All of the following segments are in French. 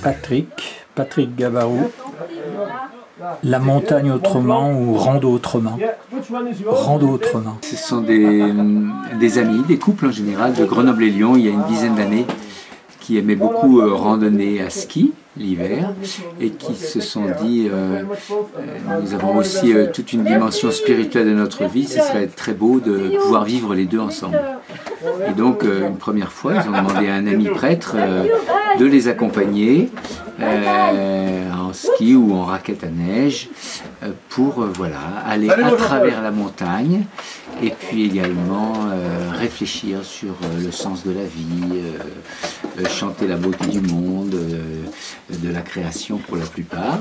Patrick Gabarou. La montagne autrement ou Rando autrement? Rando autrement. Ce sont des amis, des couples en général de Grenoble et Lyon il y a une dizaine d'années qui aimaient beaucoup randonner à ski l'hiver et qui se sont dit nous avons aussi toute une dimension spirituelle de notre vie, ce serait très beau de pouvoir vivre les deux ensemble. Et donc une première fois ils ont demandé à un ami prêtre de les accompagner en ski ou en raquette à neige pour voilà, aller à travers la montagne et puis également réfléchir sur le sens de la vie, chanter la beauté du monde, de la création pour la plupart.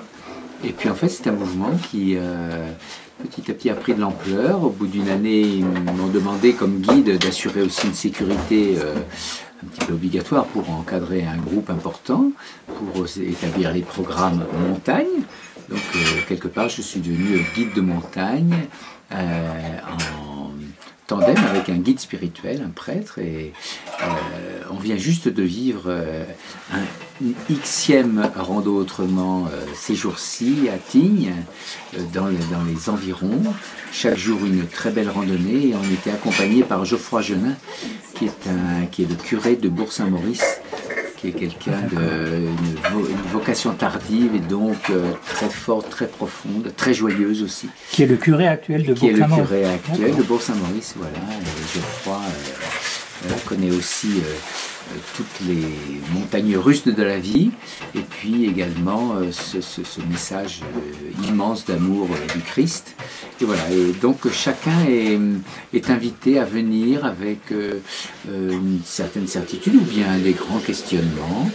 Et puis en fait c'est un mouvement qui petit à petit a pris de l'ampleur. Au bout d'une année ils m'ont demandé comme guide d'assurer aussi une sécurité un petit peu obligatoire pour encadrer un groupe important, pour établir les programmes montagne. Donc quelque part je suis devenu guide de montagne en tandem avec un guide spirituel, un prêtre, et on vient juste de vivre une Xème rando autrement ces jours-ci à Tignes, dans les environs. Chaque jour une très belle randonnée et on était accompagné par Geoffroy Genin qui est le curé de Bourg-Saint-Maurice, qui est quelqu'un d'une vocation tardive et donc très forte, très profonde, très joyeuse aussi. Qui est le curé actuel de Bourg-Saint-Maurice. Qui est le curé actuel de Bourg-Saint-Maurice, voilà. Geoffroy connaît aussi toutes les montagnes russes de la vie et puis également ce message immense d'amour du Christ. Et voilà, et donc chacun est invité à venir avec une certaine certitude ou bien des grands questionnements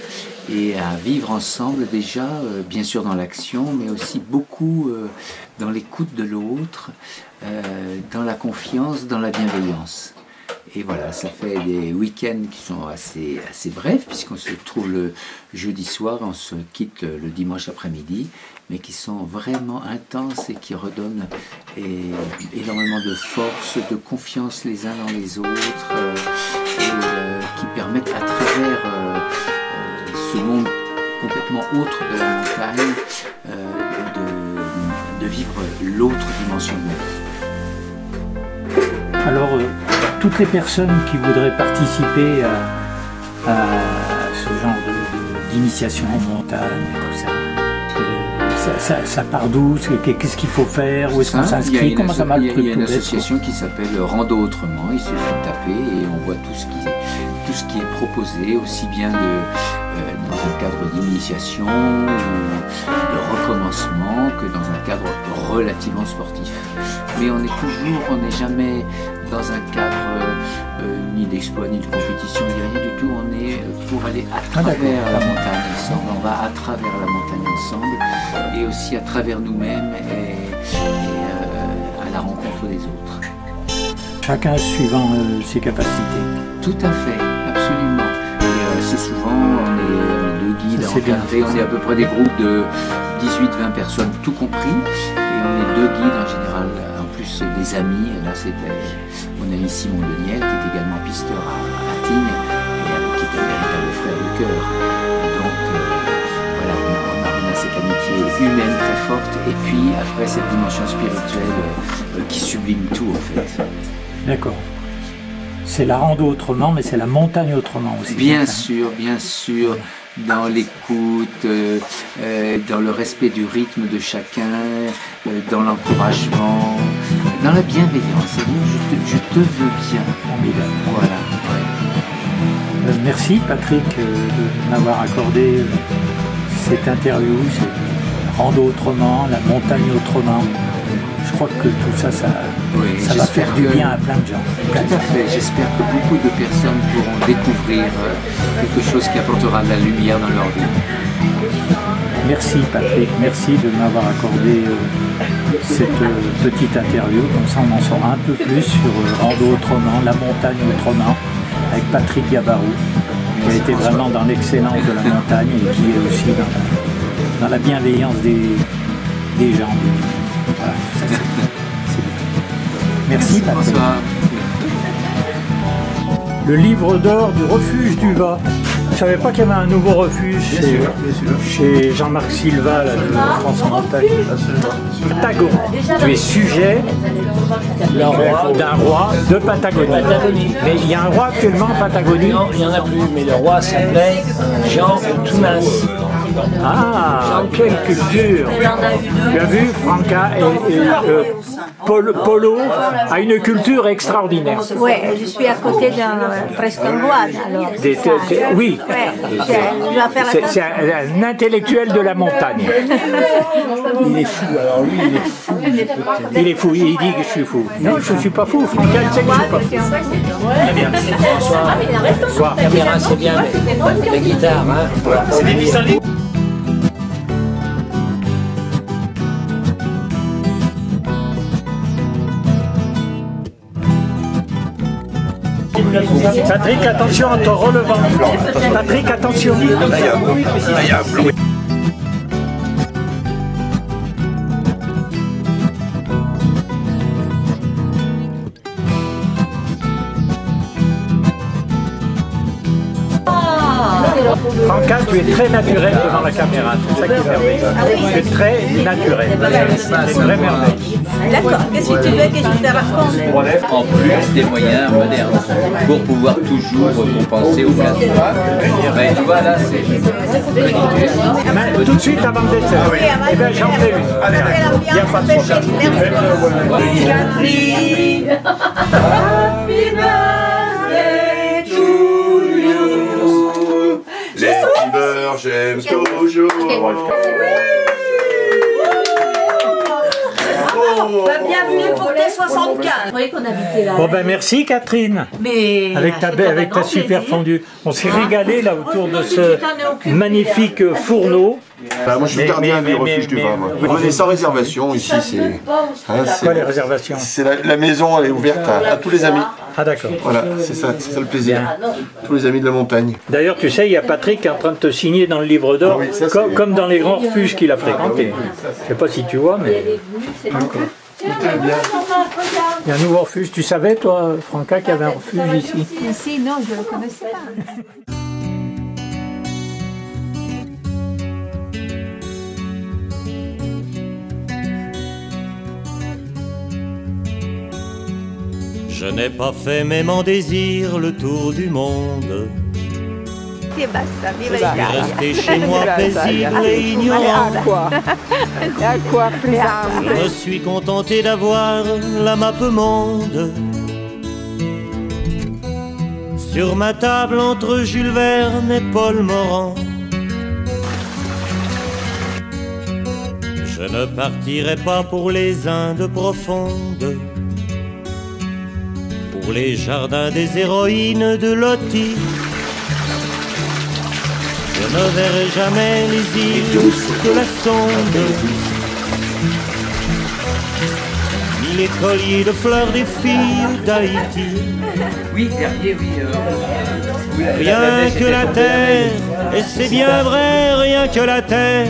et à vivre ensemble déjà, bien sûr dans l'action, mais aussi beaucoup dans l'écoute de l'autre, dans la confiance, dans la bienveillance. Et voilà, ça fait des week-ends qui sont assez brefs, puisqu'on se trouve le jeudi soir, on se quitte le dimanche après-midi, mais qui sont vraiment intenses et qui redonnent énormément de force, de confiance les uns dans les autres, et qui permettent à travers ce monde complètement autre de la montagne, de vivre l'autre dimension de la vie. Alors, toutes les personnes qui voudraient participer à ce genre d'initiation en montagne, ça part d'où? Qu'est-ce qu'il faut faire? Où est-ce qu'on s'inscrit? Comment ça marche? Il y a une association qui s'appelle Rando autrement, il suffit de taper et on voit tout ce qui est proposé, aussi bien dans un cadre d'initiation, de recommencement, que dans un cadre relativement sportif. Mais on n'est jamais dans un cadre ni d'exploit, ni de compétition, ni rien du tout. On est pour aller à travers la montagne ensemble. On va à travers la montagne ensemble et aussi à travers nous-mêmes et à la rencontre des autres. Chacun suivant ses capacités. Tout à fait, absolument. Et c'est souvent, on est deux guides encadrés, on est à peu près des groupes de 18-20 personnes, tout compris. Et on est deux guides en général, en plus des amis. Là, c'était mon ami Simon Leniel, qui est également pisteur à Tignes, et qui est un véritable frère de cœur. Donc, voilà, on a cette amitié humaine très forte, et puis après cette dimension spirituelle qui sublime tout, en fait. D'accord. C'est la rando autrement, mais c'est la montagne autrement aussi. Bien sûr, dans l'écoute, dans le respect du rythme de chacun, dans l'encouragement, dans la bienveillance. Je te veux bien. Voilà. Ouais. Merci Patrick de m'avoir accordé cette interview, c'est rando autrement, la montagne autrement. Je crois que tout ça, ça va faire du bien à plein de gens. Tout à fait, j'espère que beaucoup de personnes pourront découvrir quelque chose qui apportera de la lumière dans leur vie. Merci Patrick, merci de m'avoir accordé cette petite interview, comme ça on en saura un peu plus sur Rando autrement, la montagne autrement, avec Patrick Gabarou, qui a été vraiment dans l'excellence de la montagne et qui est aussi dans la bienveillance des gens. Voilà, ça, c'est bien. Merci Patrick. Bonsoir. Le livre d'or du refuge du Vas. Je savais pas qu'il y avait un nouveau refuge chez Jean-Marc Silva là, de France Montagne. Patagon. Tu es sujet d'un roi de Patagonie. Mais il y a un roi actuellement en Patagonie? Non, il n'y en a plus, mais le roi s'appelait Jean Tounas. Ah, quelle culture! Tu as vu, Franca et Polo a une culture extraordinaire. Oui, je suis à côté d'un presque un roi, alors. Oui, c'est un intellectuel de la montagne. Il est fou, alors lui, il est fou. Il est fou, il dit que je suis fou. Non, je ne suis pas fou, Franca, il sait que je ne suis pas fou. Très bien, François. La caméra, c'est bien, mais la guitare, hein. C'est des pissenlits. Patrick, attention en te relevant. Patrick, attention. Franca, tu es très naturel devant la caméra, c'est ça qui est merveilleux. Tu es très naturel. C'est une vraie merveille. D'accord, qu'est-ce que tu veux que je te raconte? En plus des moyens modernes pour pouvoir toujours compenser au cas où. Ben, tu vois là, c'est Tout de suite avant le dessert. Eh bien, j'en fais une. Il n'y a pas de problème. Catherine, happy birthday to you. Les beurre, j'aime toujours. Bienvenue pour tes 75. Vous voyez qu'on habitait là. Bon ben merci Catherine. Mais avec ta super fondue. On s'est régalé là autour de ce magnifique fourneau. Moi je suis gardien du refuge du vin. Vous venez sans réservation ici. C'est quoi les réservations? C'est la maison, elle est ouverte à tous les amis. Ah d'accord. Voilà, c'est ça le plaisir. Tous les amis de la montagne. D'ailleurs tu sais, il y a Patrick qui est en train de te signer dans le livre d'or, comme dans les grands refuges qu'il a fréquentés. Je sais pas si tu vois, mais... Il y a un nouveau refuge. Tu savais, toi, Franca, qu'il y avait un refuge ici? Ici, non, je ne le connaissais pas. Je n'ai pas fait même en désir le tour du monde. Je suis resté chez moi paisible et ignorant. Je me suis contenté d'avoir la map monde sur ma table entre Jules Verne et Paul Morand. Je ne partirai pas pour les Indes profondes, pour les jardins des héroïnes de Loti. Je ne verrai jamais les îles de la Sonde, ni les colliers de fleurs des filles d'Haïti. oui, Verdier, oui. Rien que la terre, et c'est bien vrai, rien que la terre,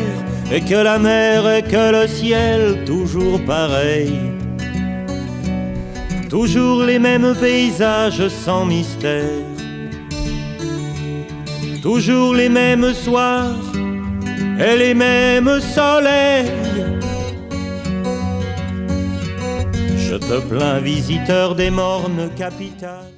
et que la mer, et que le ciel, toujours pareil. Toujours les mêmes paysages sans mystère. Toujours les mêmes soirs et les mêmes soleils. Je te plains, visiteur des mornes capitales.